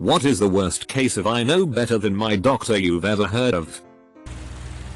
What is the worst case of I know better than my doctor you've ever heard of?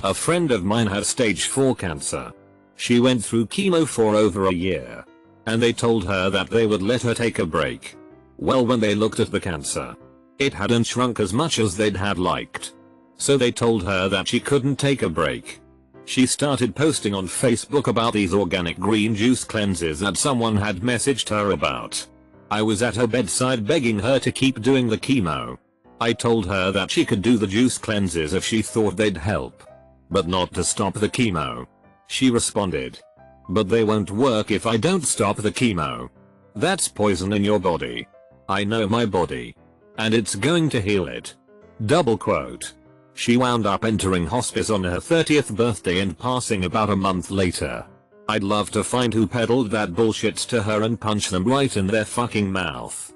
A friend of mine had stage 4 cancer. She went through chemo for over a year. And they told her that they would let her take a break. Well, when they looked at the cancer, it hadn't shrunk as much as they'd have liked. So they told her that she couldn't take a break. She started posting on Facebook about these organic green juice cleanses that someone had messaged her about. I was at her bedside begging her to keep doing the chemo. I told her that she could do the juice cleanses if she thought they'd help, but not to stop the chemo. She responded, "But they won't work if I don't stop the chemo. That's poison in your body. I know my body. And it's going to heal it." Double quote. She wound up entering hospice on her 30th birthday and passing about a month later. I'd love to find who peddled that bullshit to her and punch them right in their fucking mouth.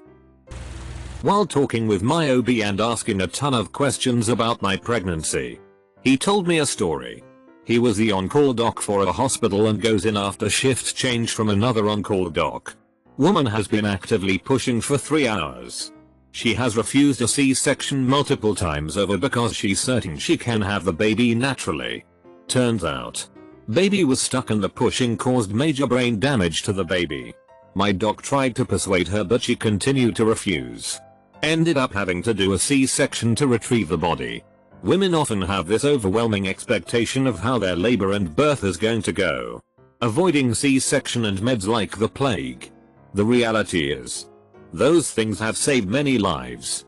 While talking with my OB and asking a ton of questions about my pregnancy, he told me a story. He was the on-call doc for a hospital and goes in after shift change from another on-call doc. Woman has been actively pushing for 3 hours. She has refused a C-section multiple times over because she's certain she can have the baby naturally. Turns out, baby was stuck and the pushing caused major brain damage to the baby. My doc tried to persuade her but she continued to refuse. Ended up having to do a C-section to retrieve the body. Women often have this overwhelming expectation of how their labor and birth is going to go, avoiding C-section and meds like the plague. The reality is, those things have saved many lives.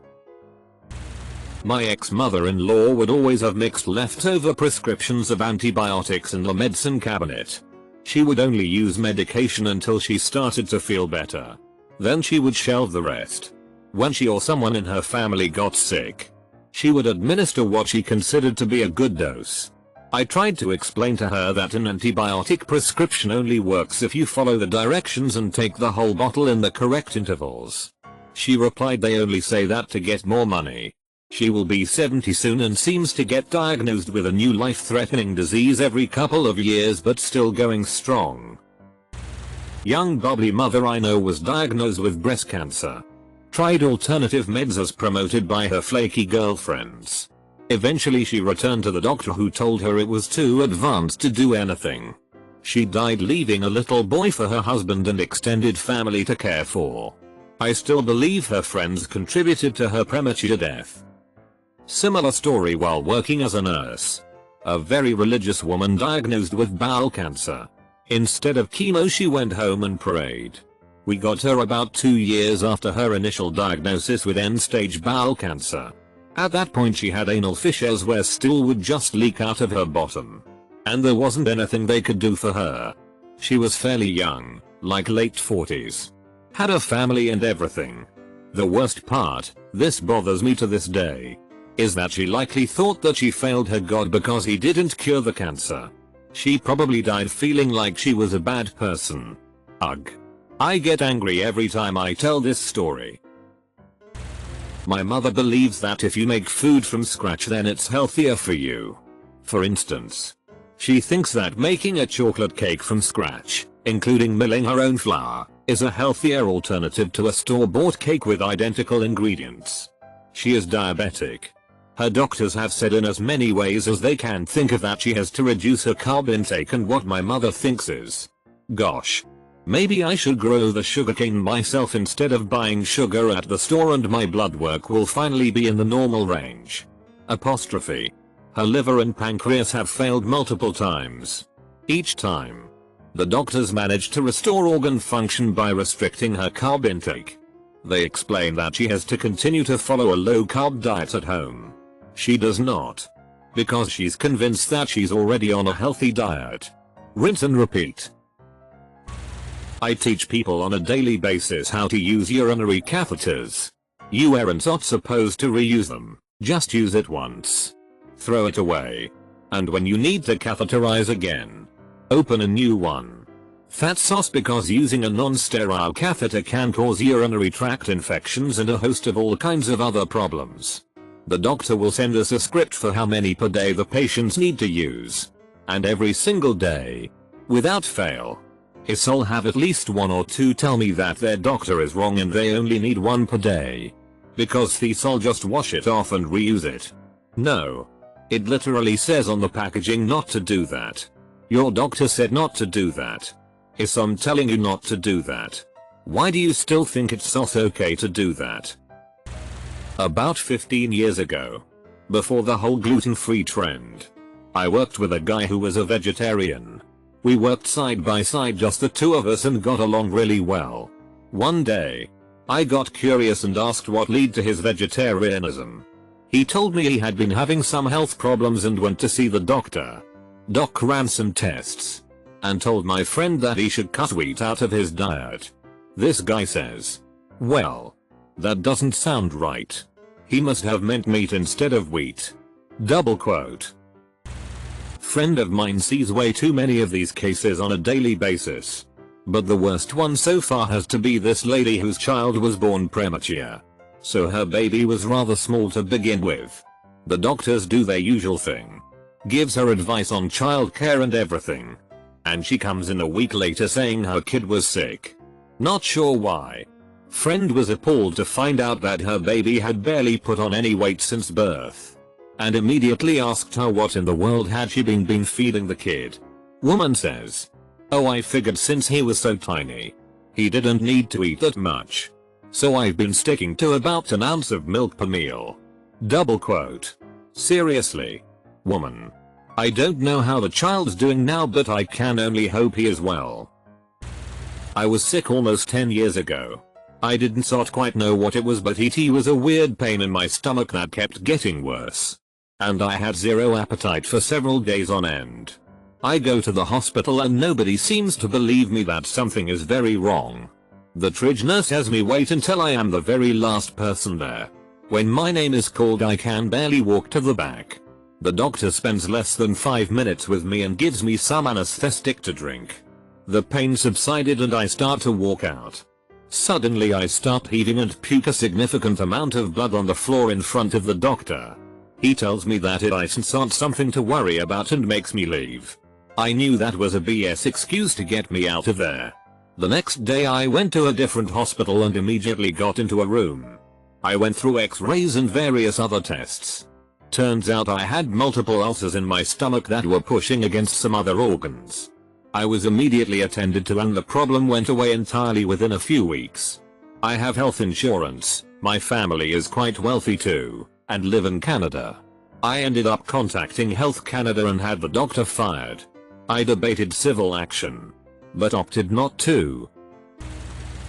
My ex-mother-in-law would always have mixed leftover prescriptions of antibiotics in the medicine cabinet. She would only use medication until she started to feel better. Then she would shelve the rest. When she or someone in her family got sick, she would administer what she considered to be a good dose. I tried to explain to her that an antibiotic prescription only works if you follow the directions and take the whole bottle in the correct intervals. She replied they only say that to get more money. She will be 70 soon and seems to get diagnosed with a new life-threatening disease every couple of years but still going strong. Young bubbly mother I know was diagnosed with breast cancer. Tried alternative meds as promoted by her flaky girlfriends. Eventually she returned to the doctor who told her it was too advanced to do anything. She died leaving a little boy for her husband and extended family to care for. I still believe her friends contributed to her premature death. Similar story while working as a nurse. A very religious woman diagnosed with bowel cancer. Instead of chemo she went home and prayed. We got her about 2 years after her initial diagnosis with end-stage bowel cancer. At that point she had anal fissures where stool would just leak out of her bottom. And there wasn't anything they could do for her. She was fairly young, like late 40s. Had a family and everything. The worst part, this bothers me to this day, is that she likely thought that she failed her God because he didn't cure the cancer. She probably died feeling like she was a bad person. Ugh. I get angry every time I tell this story. My mother believes that if you make food from scratch then it's healthier for you. For instance, she thinks that making a chocolate cake from scratch, including milling her own flour, is a healthier alternative to a store-bought cake with identical ingredients. She is diabetic. Her doctors have said in as many ways as they can think of that she has to reduce her carb intake, and what my mother thinks is, gosh, maybe I should grow the sugarcane myself instead of buying sugar at the store and my blood work will finally be in the normal range. Apostrophe. Her liver and pancreas have failed multiple times. Each time, the doctors managed to restore organ function by restricting her carb intake. They explain that she has to continue to follow a low-carb diet at home. She does not, because she's convinced that she's already on a healthy diet. Rinse and repeat. I teach people on a daily basis how to use urinary catheters. You aren't supposed to reuse them, just use it once. Throw it away. And when you need to catheterize again, open a new one. That's sus because using a non-sterile catheter can cause urinary tract infections and a host of all kinds of other problems. The doctor will send us a script for how many per day the patients need to use. And every single day, without fail, I'll have at least 1 or 2 tell me that their doctor is wrong and they only need 1 per day. Because I'll just wash it off and reuse it. No. It literally says on the packaging not to do that. Your doctor said not to do that. Yes, I'm telling you not to do that. Why do you still think it's not okay to do that? About 15 years ago, before the whole gluten-free trend, I worked with a guy who was a vegetarian. We worked side by side, just the two of us, and got along really well. One day, I got curious and asked what led to his vegetarianism. He told me he had been having some health problems and went to see the doctor. Doc ran some tests and told my friend that he should cut wheat out of his diet. This guy says, "Well, that doesn't sound right. He must have meant meat instead of wheat." Double quote. Friend of mine sees way too many of these cases on a daily basis. But the worst one so far has to be this lady whose child was born premature. So her baby was rather small to begin with. The doctors do their usual thing. Gives her advice on childcare and everything. And she comes in a week later saying her kid was sick. Not sure why. Friend was appalled to find out that her baby had barely put on any weight since birth. And immediately asked her what in the world had she been feeding the kid. Woman says, "Oh, I figured since he was so tiny, he didn't need to eat that much. So I've been sticking to about an ounce of milk per meal." Double quote. Seriously. Woman. I don't know how the child's doing now, but I can only hope he is well. I was sick almost 10 years ago. I didn't quite know what it was, but it was a weird pain in my stomach that kept getting worse. And I had zero appetite for several days on end. I go to the hospital and nobody seems to believe me that something is very wrong. The triage nurse has me wait until I am the very last person there. When my name is called, I can barely walk to the back. The doctor spends less than 5 minutes with me and gives me some anesthetic to drink. The pain subsided and I start to walk out. Suddenly I start heaving and puke a significant amount of blood on the floor in front of the doctor. He tells me that it isn't something to worry about and makes me leave. I knew that was a BS excuse to get me out of there. The next day I went to a different hospital and immediately got into a room. I went through x-rays and various other tests. Turns out I had multiple ulcers in my stomach that were pushing against some other organs. I was immediately attended to and the problem went away entirely within a few weeks. I have health insurance, my family is quite wealthy too, and live in Canada. I ended up contacting Health Canada and had the doctor fired. I debated civil action, but opted not to.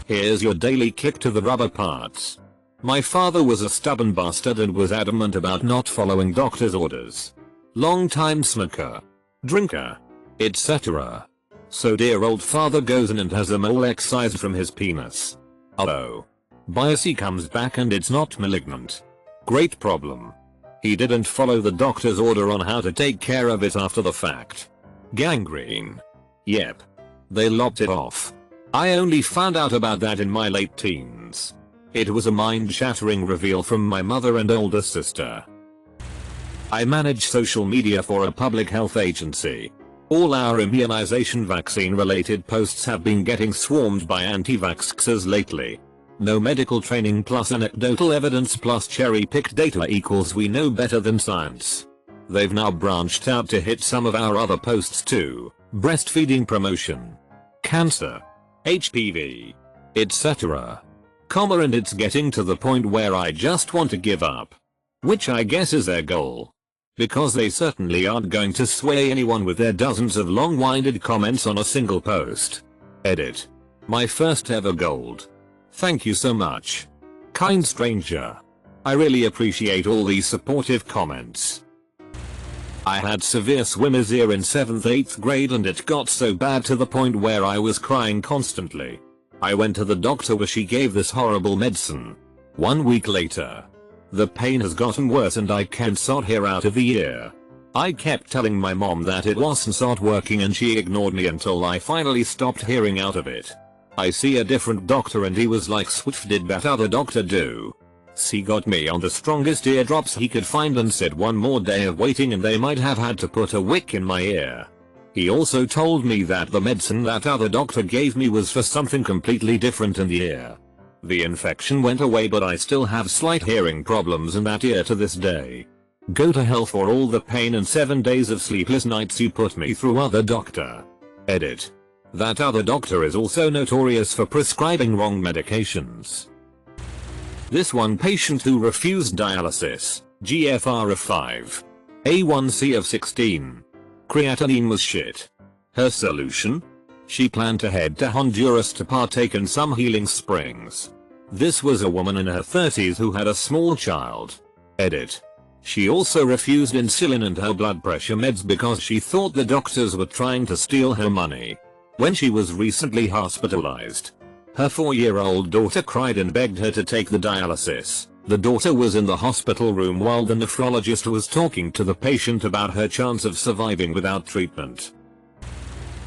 Here's your daily kick to the rubber parts. My father was a stubborn bastard and was adamant about not following doctor's orders. Long-time smoker, drinker, etc. So dear old father goes in and has a mole excised from his penis. Oh. Biopsy comes back and it's not malignant. Great problem. He didn't follow the doctor's order on how to take care of it after the fact. Gangrene. Yep. They lopped it off. I only found out about that in my late teens. It was a mind-shattering reveal from my mother and older sister. I manage social media for a public health agency. All our immunization vaccine-related posts have been getting swarmed by anti-vaxxers lately. No medical training plus anecdotal evidence plus cherry-picked data equals we know better than science. They've now branched out to hit some of our other posts too. Breastfeeding promotion, cancer, HPV, etc. And it's getting to the point where I just want to give up. Which I guess is their goal. Because they certainly aren't going to sway anyone with their dozens of long-winded comments on a single post. Edit. My first ever gold. Thank you so much. Kind stranger. I really appreciate all these supportive comments. I had severe swimmer's ear in 7th 8th grade and it got so bad to the point where I was crying constantly. I went to the doctor where she gave this horrible medicine. 1 week later, the pain has gotten worse and I can't hear out of the ear. I kept telling my mom that it wasn't working and she ignored me until I finally stopped hearing out of it. I see a different doctor and he was like, "Swift did that other doctor do?" He got me on the strongest eardrops he could find and said one more day of waiting and they might have had to put a wick in my ear. He also told me that the medicine that other doctor gave me was for something completely different in the ear. The infection went away, but I still have slight hearing problems in that ear to this day. Go to hell for all the pain and 7 days of sleepless nights you put me through, other doctor. Edit. That other doctor is also notorious for prescribing wrong medications. This one patient who refused dialysis, GFR of 5. A1C of 16. Creatinine was shit. Her solution? She planned to head to Honduras to partake in some healing springs. This was a woman in her 30s who had a small child. Edit. She also refused insulin and her blood pressure meds because she thought the doctors were trying to steal her money. When she was recently hospitalized, her 4-year-old daughter cried and begged her to take the dialysis. The daughter was in the hospital room while the nephrologist was talking to the patient about her chance of surviving without treatment.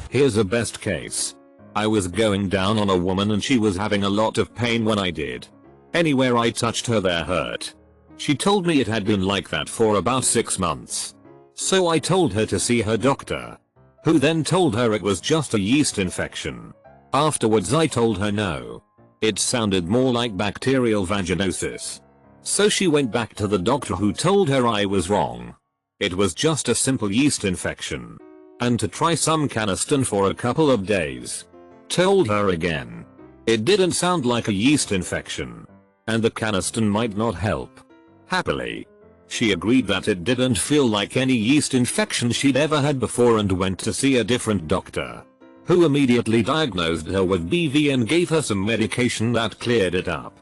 Here's a best case. I was going down on a woman and she was having a lot of pain when I did. Anywhere I touched her there hurt. She told me it had been like that for about 6 months. So I told her to see her doctor, who then told her it was just a yeast infection. Afterwards I told her no. It sounded more like bacterial vaginosis. So she went back to the doctor, who told her I was wrong. It was just a simple yeast infection. And to try some Canesten for a couple of days. Told her again. It didn't sound like a yeast infection. And the Canesten might not help. Happily, she agreed that it didn't feel like any yeast infection she'd ever had before and went to see a different doctor, who immediately diagnosed her with BV and gave her some medication that cleared it up.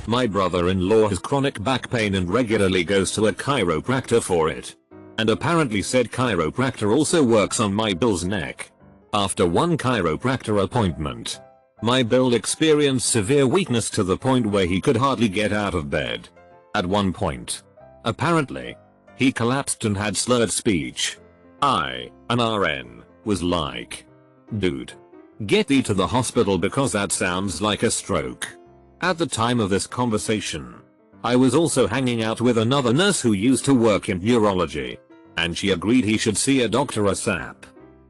My brother-in-law has chronic back pain and regularly goes to a chiropractor for it. And apparently said chiropractor also works on my Bill's neck. After one chiropractor appointment, my Bill experienced severe weakness to the point where he could hardly get out of bed. At one point, apparently, he collapsed and had slurred speech. An RN, was like, "Dude, get thee to the hospital because that sounds like a stroke." At the time of this conversation, I was also hanging out with another nurse who used to work in neurology, and she agreed he should see a doctor ASAP.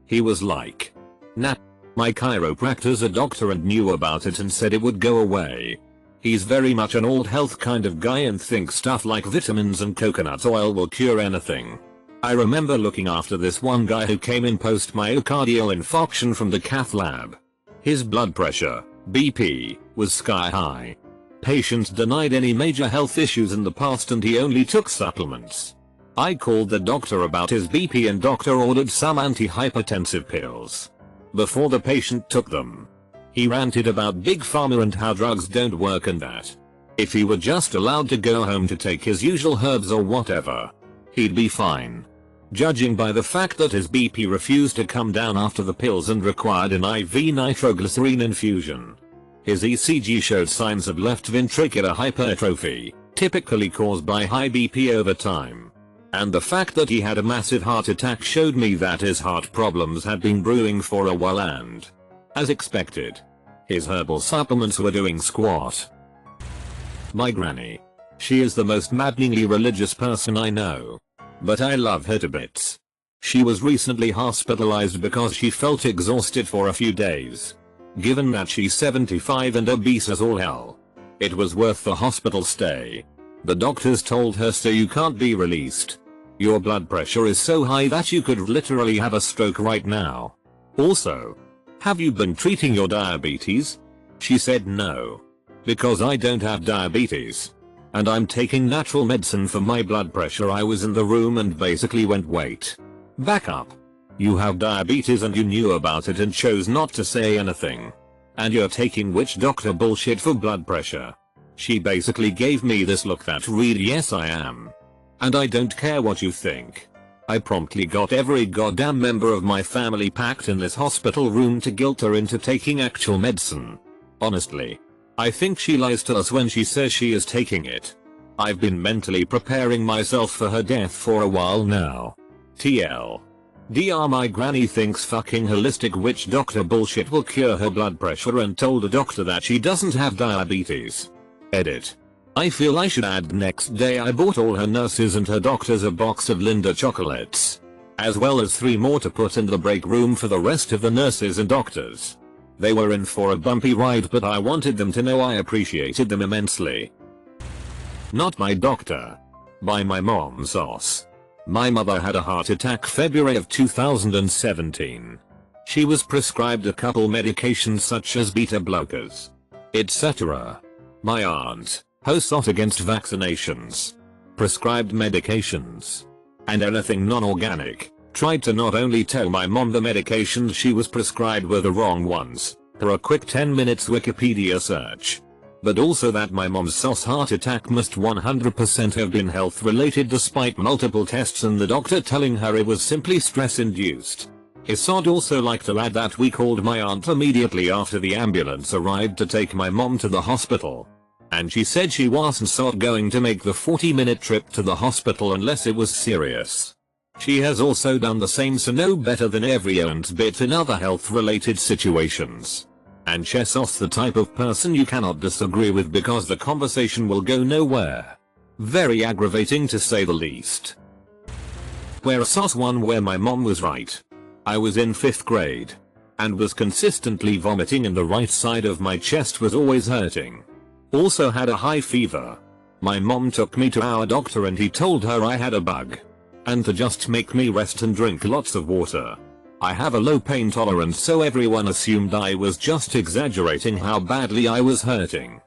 He was like, "Nah, my chiropractor's a doctor and knew about it and said it would go away. He's very much an old health kind of guy and thinks stuff like vitamins and coconut oil will cure anything." I remember looking after this one guy who came in post myocardial infarction from the cath lab. His blood pressure, BP, was sky high. Patients denied any major health issues in the past and he only took supplements. I called the doctor about his BP and doctor ordered some antihypertensive pills. Before the patient took them, he ranted about Big Pharma and how drugs don't work and that if he were just allowed to go home to take his usual herbs or whatever, he'd be fine. Judging by the fact that his BP refused to come down after the pills and required an IV nitroglycerine infusion. His ECG showed signs of left ventricular hypertrophy, typically caused by high BP over time. And the fact that he had a massive heart attack showed me that his heart problems had been brewing for a while and, as expected, his herbal supplements were doing squat. My granny. She is the most maddeningly religious person I know. But I love her to bits. She was recently hospitalized because she felt exhausted for a few days. Given that she's 75 and obese as all hell, it was worth the hospital stay. The doctors told her, "So you can't be released. Your blood pressure is so high that you could literally have a stroke right now. Also, have you been treating your diabetes?" She said no. "Because I don't have diabetes. And I'm taking natural medicine for my blood pressure." I was in the room and basically went, "Wait. Back up. You have diabetes and you knew about it and chose not to say anything. And you're taking witch doctor bullshit for blood pressure." She basically gave me this look that read, "Yes I am. And I don't care what you think." I promptly got every goddamn member of my family packed in this hospital room to guilt her into taking actual medicine. Honestly, I think she lies to us when she says she is taking it. I've been mentally preparing myself for her death for a while now. TLDR, my granny thinks fucking holistic witch doctor bullshit will cure her blood pressure and told a doctor that she doesn't have diabetes. Edit. I feel I should add next day I bought all her nurses and her doctors a box of Linda chocolates, as well as 3 more to put in the break room for the rest of the nurses and doctors. They were in for a bumpy ride, but I wanted them to know I appreciated them immensely. Not my doctor. By my mom's sauce. My mother had a heart attack February of 2017. She was prescribed a couple medications such as beta blockers, etc. My aunt, who sought against vaccinations, prescribed medications, and anything non-organic, tried to not only tell my mom the medications she was prescribed were the wrong ones, per a quick 10 minutes Wikipedia search, but also that my mom's sauce heart attack must 100% have been health related despite multiple tests and the doctor telling her it was simply stress induced. Isod also liked to add that we called my aunt immediately after the ambulance arrived to take my mom to the hospital. And she said she wasn't going to make the 40-minute trip to the hospital unless it was serious. She has also done the same, so no better than every aunt bit in other health related situations. And Chessos the type of person you cannot disagree with because the conversation will go nowhere. Very aggravating to say the least. Where Sos one where my mom was right. I was in 5th grade. And was consistently vomiting and the right side of my chest was always hurting. Also had a high fever. My mom took me to our doctor and he told her I had a bug. And to just make me rest and drink lots of water. I have a low pain tolerance, so everyone assumed I was just exaggerating how badly I was hurting.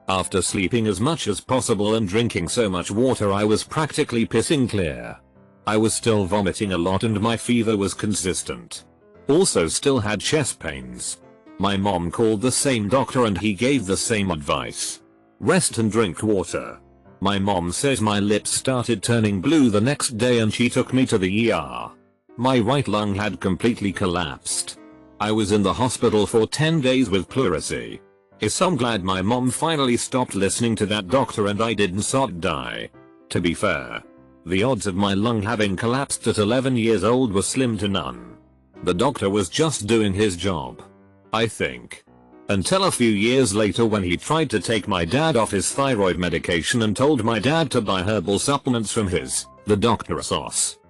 After sleeping as much as possible and drinking so much water I was practically pissing clear. I was still vomiting a lot and my fever was consistent. Also still had chest pains. My mom called the same doctor and he gave the same advice. Rest and drink water. My mom says my lips started turning blue the next day and she took me to the ER. My right lung had completely collapsed. I was in the hospital for 10 days with pleurisy. I'm glad my mom finally stopped listening to that doctor and I didn't die. To be fair, the odds of my lung having collapsed at 11 years old were slim to none. The doctor was just doing his job, I think. Until a few years later when he tried to take my dad off his thyroid medication and told my dad to buy herbal supplements from the doctor's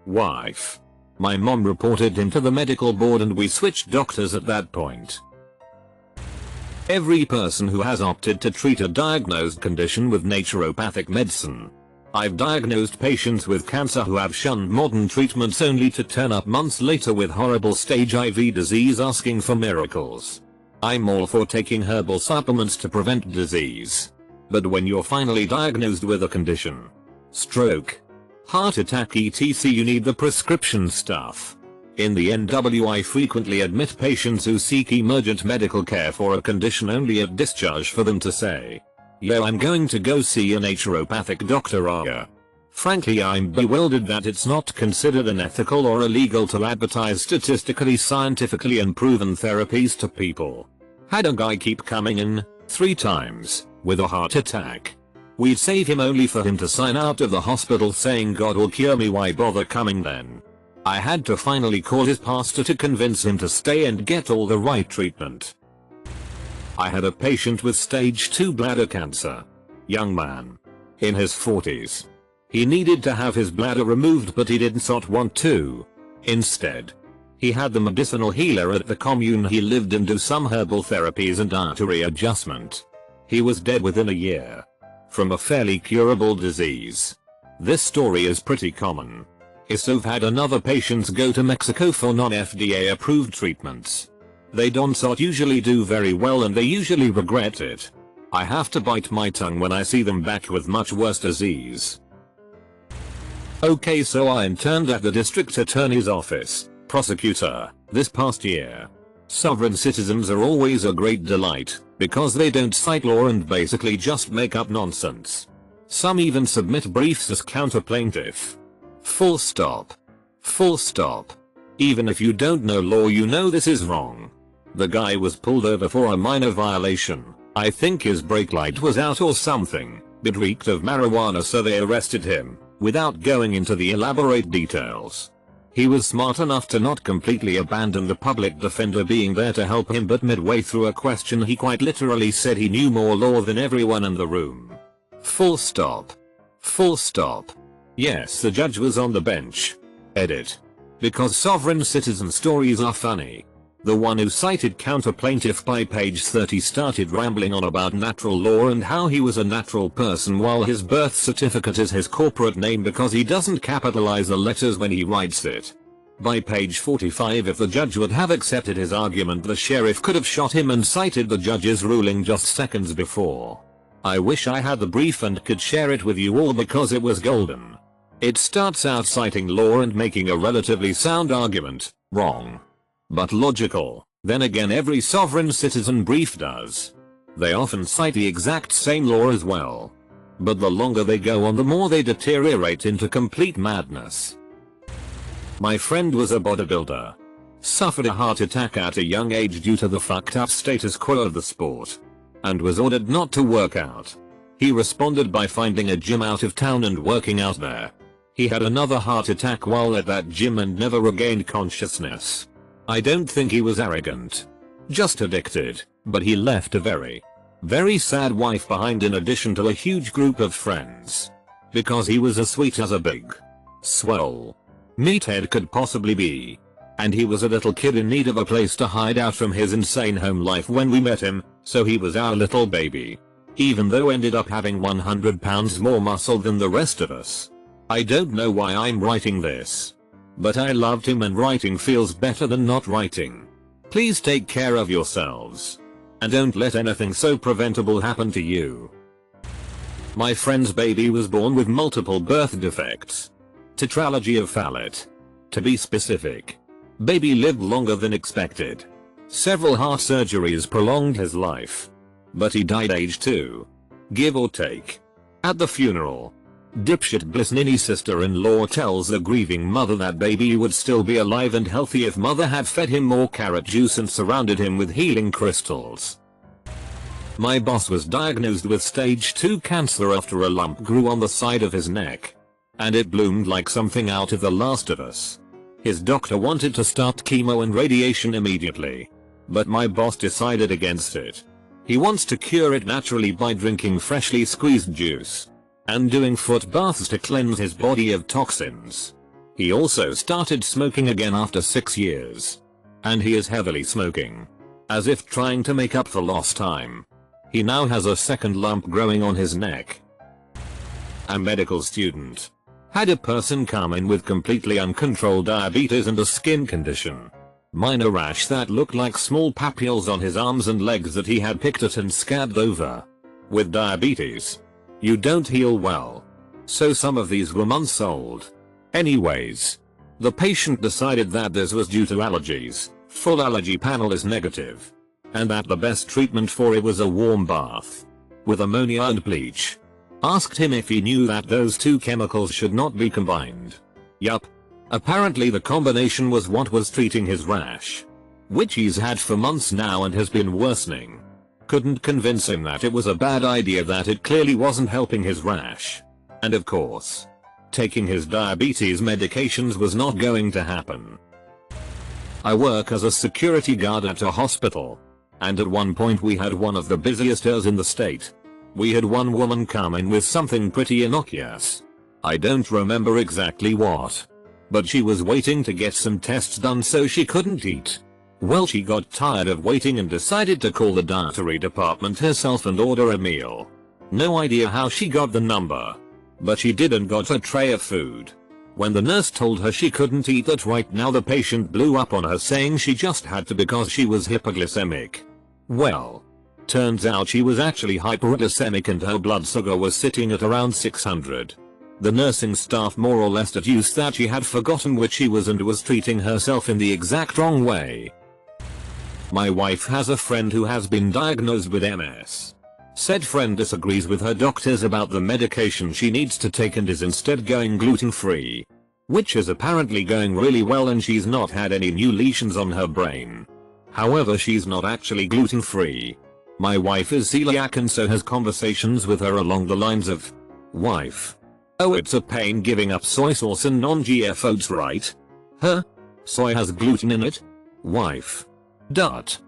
wife. My mom reported him to the medical board and we switched doctors at that point. Every person who has opted to treat a diagnosed condition with naturopathic medicine. I've diagnosed patients with cancer who have shunned modern treatments only to turn up months later with horrible stage IV disease asking for miracles. I'm all for taking herbal supplements to prevent disease. But when you're finally diagnosed with a condition, stroke, heart attack etc, you need the prescription stuff. In the NW I frequently admit patients who seek emergent medical care for a condition only at discharge for them to say, "Yo, I'm going to go see a naturopathic doctor." Frankly, I'm bewildered that it's not considered unethical or illegal to advertise statistically scientifically unproven therapies to people. Had a guy keep coming in, 3 times, with a heart attack. We'd save him only for him to sign out of the hospital saying God will cure me, why bother coming then? I had to finally call his pastor to convince him to stay and get all the right treatment. I had a patient with stage 2 bladder cancer. Young man. In his 40s. He needed to have his bladder removed but he didn't want to. Instead, he had the medicinal healer at the commune he lived in do some herbal therapies and artery adjustment. He was dead within a year. From a fairly curable disease. This story is pretty common. I've had another patients go to Mexico for non-FDA approved treatments. They don't usually do very well and they usually regret it. I have to bite my tongue when I see them back with much worse disease. Okay, so I interned at the district attorney's office, prosecutor, this past year. Sovereign citizens are always a great delight, because they don't cite law and basically just make up nonsense. Some even submit briefs as counter-plaintiff. Full stop. Full stop. Even if you don't know law, you know this is wrong. The guy was pulled over for a minor violation. I think his brake light was out or something. It reeked of marijuana, so they arrested him, without going into the elaborate details. He was smart enough to not completely abandon the public defender being there to help him, but midway through a question he quite literally said he knew more law than everyone in the room. Full stop. Full stop. Yes, the judge was on the bench. Edit. Because sovereign citizen stories are funny. The one who cited counter-plaintiff by page 30 started rambling on about natural law and how he was a natural person while his birth certificate is his corporate name because he doesn't capitalize the letters when he writes it. By page 45, if the judge would have accepted his argument, the sheriff could have shot him and cited the judge's ruling just seconds before. I wish I had the brief and could share it with you all because it was golden. It starts out citing law and making a relatively sound argument, wrong, but logical. Then again, every sovereign citizen brief does. They often cite the exact same law as well. But the longer they go on, the more they deteriorate into complete madness. My friend was a bodybuilder. Suffered a heart attack at a young age due to the fucked up status quo of the sport. And was ordered not to work out. He responded by finding a gym out of town and working out there. He had another heart attack while at that gym and never regained consciousness. I don't think he was arrogant. Just addicted, but he left a very, very sad wife behind in addition to a huge group of friends. Because he was as sweet as a big, swole meathead could possibly be. And he was a little kid in need of a place to hide out from his insane home life when we met him, so he was our little baby. Even though ended up having 100 pounds more muscle than the rest of us. I don't know why I'm writing this. But I loved him and writing feels better than not writing. Please take care of yourselves. And don't let anything so preventable happen to you. My friend's baby was born with multiple birth defects. Tetralogy of Fallot. To be specific. Baby lived longer than expected. Several heart surgeries prolonged his life. But he died age 2. Give or take. At the funeral, dipshit Bliss Ninny's sister-in-law tells the grieving mother that baby would still be alive and healthy if mother had fed him more carrot juice and surrounded him with healing crystals. My boss was diagnosed with stage 2 cancer after a lump grew on the side of his neck. And it bloomed like something out of The Last of Us. His doctor wanted to start chemo and radiation immediately. But my boss decided against it. He wants to cure it naturally by drinking freshly squeezed juice. And doing foot baths to cleanse his body of toxins. He also started smoking again after 6 years. And he is heavily smoking. As if trying to make up for lost time. He now has a second lump growing on his neck. A medical student had a person come in with completely uncontrolled diabetes and a skin condition. Minor rash that looked like small papules on his arms and legs that he had picked at and scabbed over. With diabetes, you don't heal well. So some of these were months old. Anyways, the patient decided that this was due to allergies. Full allergy panel is negative. And that the best treatment for it was a warm bath. With ammonia and bleach. Asked him if he knew that those two chemicals should not be combined. Yup. Apparently the combination was what was treating his rash. Which he's had for months now and has been worsening. Couldn't convince him that it was a bad idea, that it clearly wasn't helping his rash. And of course, taking his diabetes medications was not going to happen. I work as a security guard at a hospital. And at one point we had one of the busiest days in the state. We had one woman come in with something pretty innocuous. I don't remember exactly what. But she was waiting to get some tests done so she couldn't eat. Well, she got tired of waiting and decided to call the dietary department herself and order a meal. No idea how she got the number. But she did and got a tray of food. When the nurse told her she couldn't eat that right now, the patient blew up on her saying she just had to because she was hypoglycemic. Well, turns out she was actually hyperglycemic and her blood sugar was sitting at around 600. The nursing staff more or less deduced that she had forgotten which she was and was treating herself in the exact wrong way. My wife has a friend who has been diagnosed with MS. Said friend disagrees with her doctors about the medication she needs to take and is instead going gluten-free. Which is apparently going really well and she's not had any new lesions on her brain. However, she's not actually gluten-free. My wife is celiac and so has conversations with her along the lines of, "Wife. Oh, it's a pain giving up soy sauce and non-GF oats, right? Huh? Soy has gluten in it? Wife. Dot.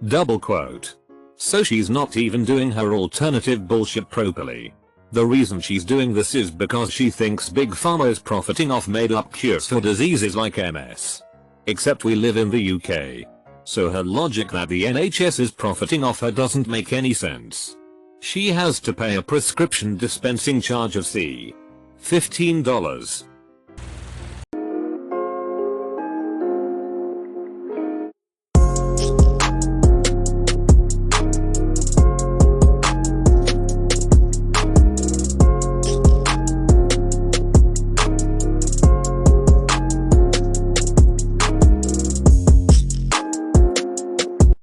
Double quote. So she's not even doing her alternative bullshit properly. The reason she's doing this is because she thinks Big Pharma is profiting off made-up cures for diseases like MS. Except we live in the UK. so her logic that the NHS is profiting off her doesn't make any sense. She has to pay a prescription dispensing charge of $15